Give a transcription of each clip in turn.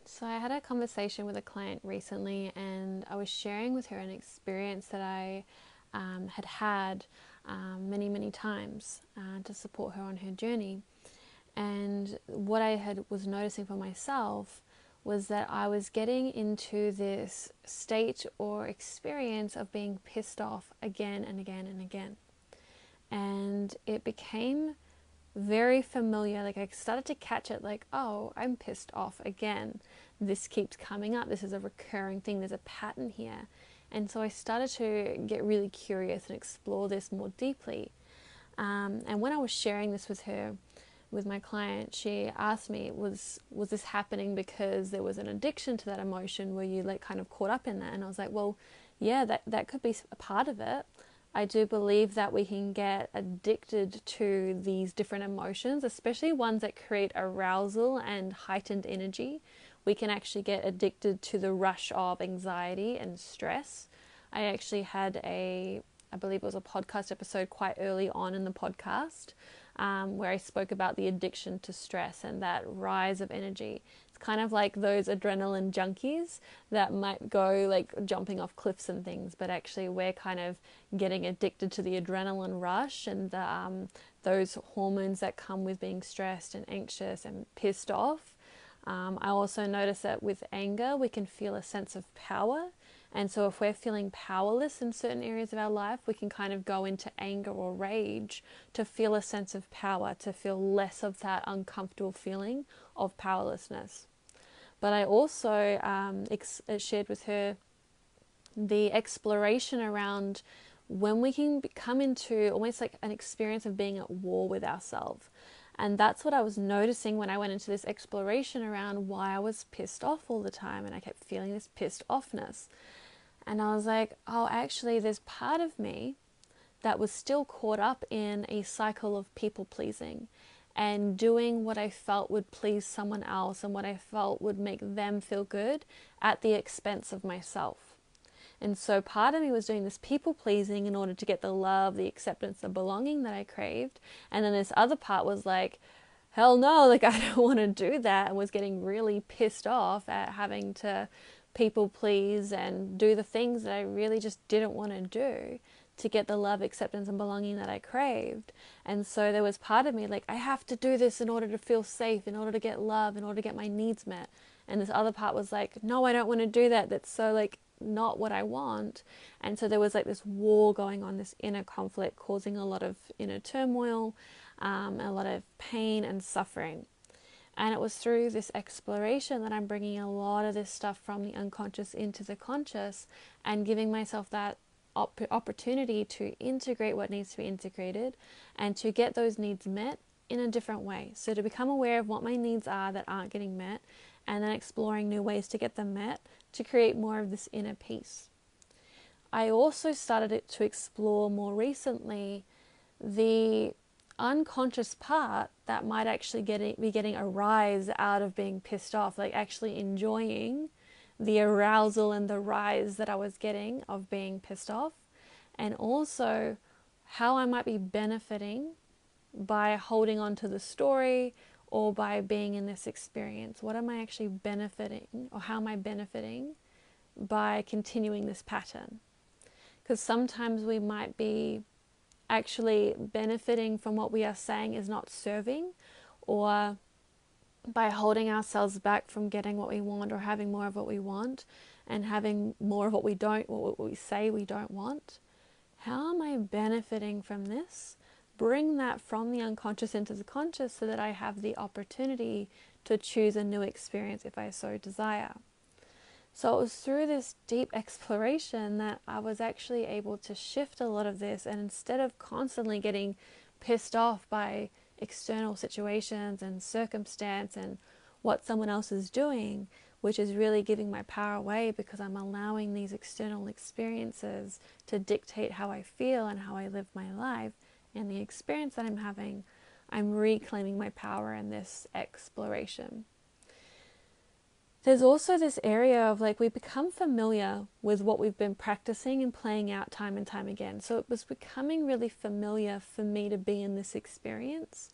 So I had a conversation with a client recently, and I was sharing with her an experience that I had many, many times to support her on her journey. And what I had was noticing for myself was that I was getting into this state or experience of being pissed off again and again and again. And it became very familiar. Like I started to catch it, like, oh, I'm pissed off again. This keeps coming up. This is a recurring thing. There's a pattern here. And so I started to get really curious and explore this more deeply. And when I was sharing this with her, with my client, she asked me, was this happening because there was an addiction to that emotion? Were you like kind of caught up in that? And I was like, well, yeah, that could be a part of it. I do believe that we can get addicted to these different emotions, especially ones that create arousal and heightened energy. We can actually get addicted to the rush of anxiety and stress. I actually had I believe it was a podcast episode quite early on in the podcast, where I spoke about the addiction to stress and that rise of energy. It's kind of like those adrenaline junkies that might go like jumping off cliffs and things, but actually we're kind of getting addicted to the adrenaline rush and those hormones that come with being stressed and anxious and pissed off. I also notice that with anger, we can feel a sense of power. And so, if we're feeling powerless in certain areas of our life, we can kind of go into anger or rage to feel a sense of power, to feel less of that uncomfortable feeling of powerlessness. But I also shared with her the exploration around when we can come into almost like an experience of being at war with ourselves. And that's what I was noticing when I went into this exploration around why I was pissed off all the time and I kept feeling this pissed offness. And I was like, oh, actually, there's part of me that was still caught up in a cycle of people pleasing and doing what I felt would please someone else and what I felt would make them feel good at the expense of myself. And so part of me was doing this people pleasing in order to get the love, the acceptance, the belonging that I craved. And then this other part was like, hell no, like I don't want to do that, and was getting really pissed off at having to people please and do the things that I really just didn't want to do to get the love, acceptance, and belonging that I craved. And so there was part of me like, I have to do this in order to feel safe, in order to get love, in order to get my needs met. And this other part was like, no, I don't want to do that. That's so like not what I want. And so there was like this war going on, this inner conflict causing a lot of inner turmoil, a lot of pain and suffering. And it was through this exploration that I'm bringing a lot of this stuff from the unconscious into the conscious and giving myself that opportunity to integrate what needs to be integrated and to get those needs met in a different way. So to become aware of what my needs are that aren't getting met and then exploring new ways to get them met to create more of this inner peace. I also started to explore more recently the unconscious part that might actually be getting a rise out of being pissed off, like actually enjoying the arousal and the rise that I was getting of being pissed off, and also how I might be benefiting by holding on to the story or by being in this experience. What am I actually benefiting, or how am I benefiting by continuing this pattern? Because sometimes we might be actually benefiting from what we are saying is not serving, or by holding ourselves back from getting what we want or having more of what we want and having more of what we don't, what we say we don't want. How am I benefiting from this? Bring that from the unconscious into the conscious so that I have the opportunity to choose a new experience if I so desire. So it was through this deep exploration that I was actually able to shift a lot of this, and instead of constantly getting pissed off by external situations and circumstance and what someone else is doing, which is really giving my power away because I'm allowing these external experiences to dictate how I feel and how I live my life and the experience that I'm having, I'm reclaiming my power in this exploration. There's also this area of like we become familiar with what we've been practicing and playing out time and time again. So it was becoming really familiar for me to be in this experience.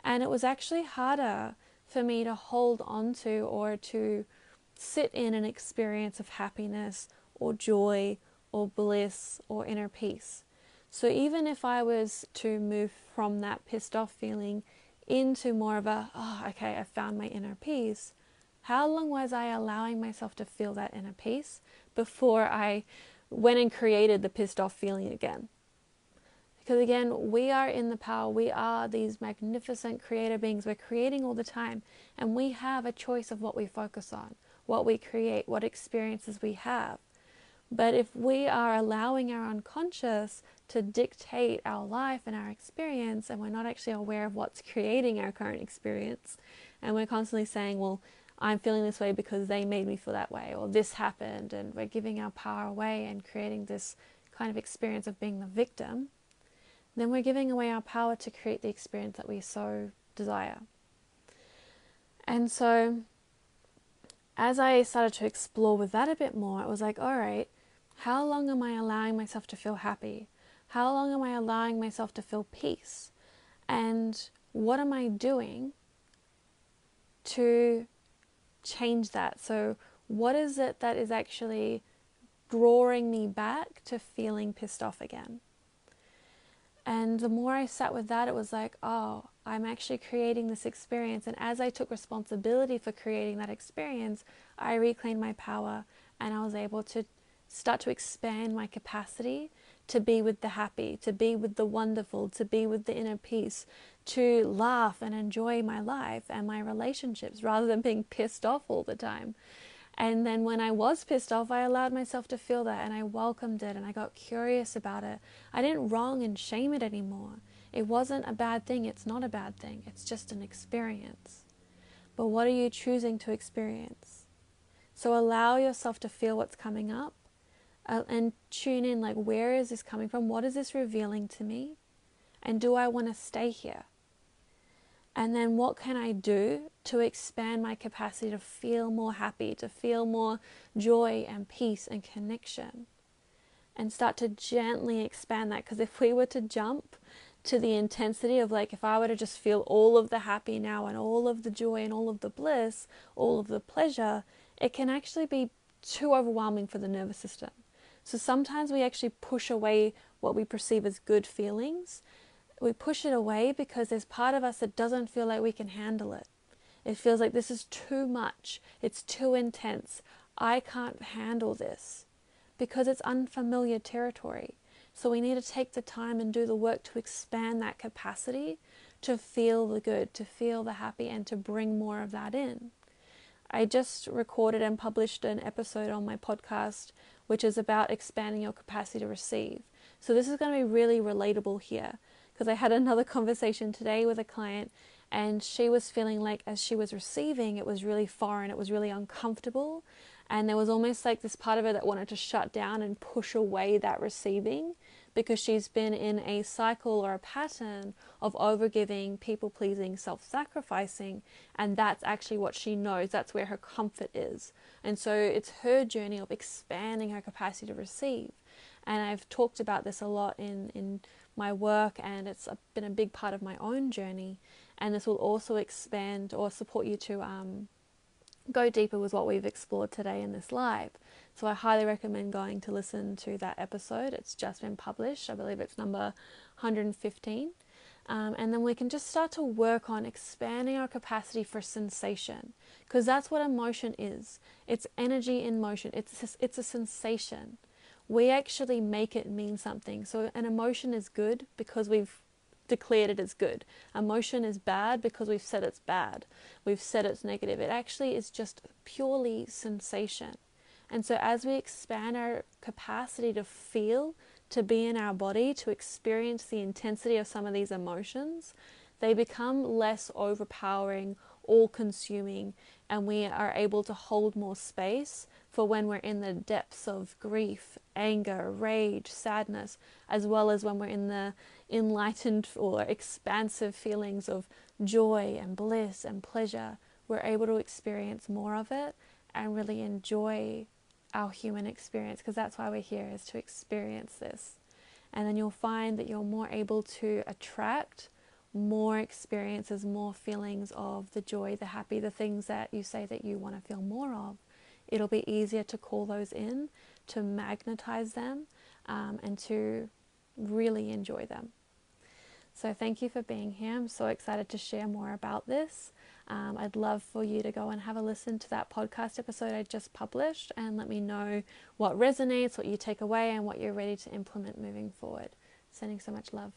And it was actually harder for me to hold on to or to sit in an experience of happiness or joy or bliss or inner peace. So even if I was to move from that pissed off feeling into more of a, oh, okay, I found my inner peace, how long was I allowing myself to feel that inner peace before I went and created the pissed off feeling again? Because again, we are in the power. We are these magnificent creator beings. We're creating all the time. And we have a choice of what we focus on, what we create, what experiences we have. But if we are allowing our unconscious to dictate our life and our experience, and we're not actually aware of what's creating our current experience, and we're constantly saying, well, I'm feeling this way because they made me feel that way, or this happened, and we're giving our power away and creating this kind of experience of being the victim, then we're giving away our power to create the experience that we so desire. And so as I started to explore with that a bit more, it was like, all right, how long am I allowing myself to feel happy? How long am I allowing myself to feel peace? And what am I doing to change that? So what is it that is actually drawing me back to feeling pissed off again? And the more I sat with that, it was like, oh, I'm actually creating this experience. And as I took responsibility for creating that experience, I reclaimed my power and I was able to start to expand my capacity to be with the happy, to be with the wonderful, to be with the inner peace, to laugh and enjoy my life and my relationships rather than being pissed off all the time. And then when I was pissed off, I allowed myself to feel that and I welcomed it and I got curious about it. I didn't wrong and shame it anymore. It wasn't a bad thing. It's not a bad thing. It's just an experience. But what are you choosing to experience? So allow yourself to feel what's coming up and tune in, like, where is this coming from? What is this revealing to me? And do I want to stay here? And then what can I do to expand my capacity to feel more happy, to feel more joy and peace and connection? And start to gently expand that. Because if we were to jump to the intensity of, like, if I were to just feel all of the happy now and all of the joy and all of the bliss, all of the pleasure, it can actually be too overwhelming for the nervous system. So sometimes we actually push away what we perceive as good feelings. We push it away because there's part of us that doesn't feel like we can handle it. It feels like this is too much. It's too intense. I can't handle this because it's unfamiliar territory. So we need to take the time and do the work to expand that capacity to feel the good, to feel the happy, and to bring more of that in. I just recorded and published an episode on my podcast, which is about expanding your capacity to receive. So this is going to be really relatable here, because I had another conversation today with a client and she was feeling like as she was receiving, it was really foreign, it was really uncomfortable. And there was almost like this part of her that wanted to shut down and push away that receiving because she's been in a cycle or a pattern of overgiving, people-pleasing, self-sacrificing, and that's actually what she knows. That's where her comfort is. And so it's her journey of expanding her capacity to receive. And I've talked about this a lot in my work, and it's been a big part of my own journey. And this will also expand or support you to go deeper with what we've explored today in this live. So I highly recommend going to listen to that episode. It's just been published. I believe it's number 115. And then we can just start to work on expanding our capacity for sensation, because that's what emotion is. It's energy in motion. It's a sensation. We actually make it mean something. So an emotion is good because we've declared it as good. Emotion is bad because we've said it's bad. We've said it's negative. It actually is just purely sensation. And so as we expand our capacity to feel, to be in our body, to experience the intensity of some of these emotions, they become less overpowering, all-consuming, and we are able to hold more space for when we're in the depths of grief, anger, rage, sadness, as well as when we're in the enlightened or expansive feelings of joy and bliss and pleasure. We're able to experience more of it and really enjoy our human experience, because that's why we're here, is to experience this. And then you'll find that you're more able to attract more experiences, more feelings of the joy, the happy, the things that you say that you want to feel more of, it'll be easier to call those in, to magnetize them, and to really enjoy them. So thank you for being here. I'm so excited to share more about this. I'd love for you to go and have a listen to that podcast episode I just published and let me know what resonates, what you take away, and what you're ready to implement moving forward. Sending so much love.